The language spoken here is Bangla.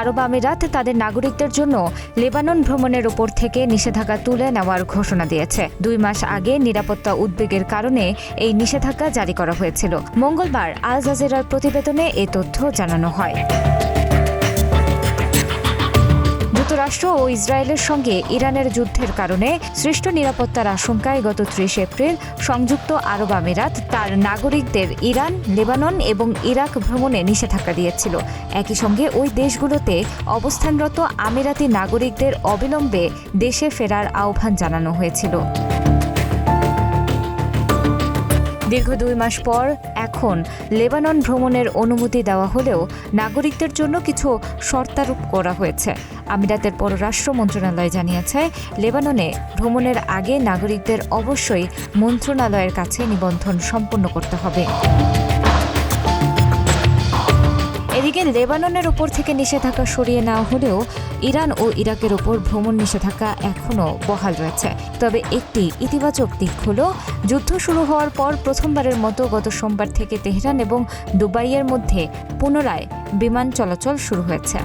আরব আমিরাত তাদের নাগরিকদের জন্য লেবানন ভ্রমণের উপর থেকে নিষেধাজ্ঞা তুলে নেওয়ার ঘোষণা দিয়েছে। 2 মাস আগে নিরাপত্তা উদ্বেগের কারণে এই নিষেধাজ্ঞা জারি করা হয়েছিল। মঙ্গলবার আল জাজিরার প্রতিবেদনে এ তথ্য জানানো হয়। যুক্তরাষ্ট্র ও ইসরায়েলের সঙ্গে ইরানের যুদ্ধের কারণে সৃষ্ট নিরাপত্তার আশঙ্কায় গত 30 এপ্রিল সংযুক্ত আরব আমিরাত তার নাগরিকদের ইরান, লেবানন এবং ইরাক ভ্রমণে নিষেধাজ্ঞা দিয়েছিল। একই সঙ্গে ওই দেশগুলোতে অবস্থানরত আমিরাতি নাগরিকদের অবিলম্বে দেশে ফেরার আহ্বান জানানো হয়েছিল। দীর্ঘ 2 মাস পর এখন লেবানন ভ্রমণের অনুমতি দেওয়া হলেও নাগরিকদের জন্য কিছু শর্তারোপ করা হয়েছে। আমিরাতের পররাষ্ট্র মন্ত্রণালয় জানিয়েছে, লেবাননে ভ্রমণের আগে নাগরিকদের অবশ্যই মন্ত্রণালয়ের কাছে নিবন্ধন সম্পন্ন করতে হবে। এদিকে লেবাননের উপর থেকে নিষেধাজ্ঞা সরিয়ে নেওয়া হলেও ইরান ও ইরাকের উপর ভ্রমণ নিষেধাজ্ঞা এখনও বহাল রয়েছে। তবে একটি ইতিবাচক দিক হলো, যুদ্ধ শুরু হওয়ার পর প্রথমবারের মতো গত সোমবার থেকে তেহরান এবং দুবাইয়ের মধ্যে পুনরায় বিমান চলাচল শুরু হয়েছে।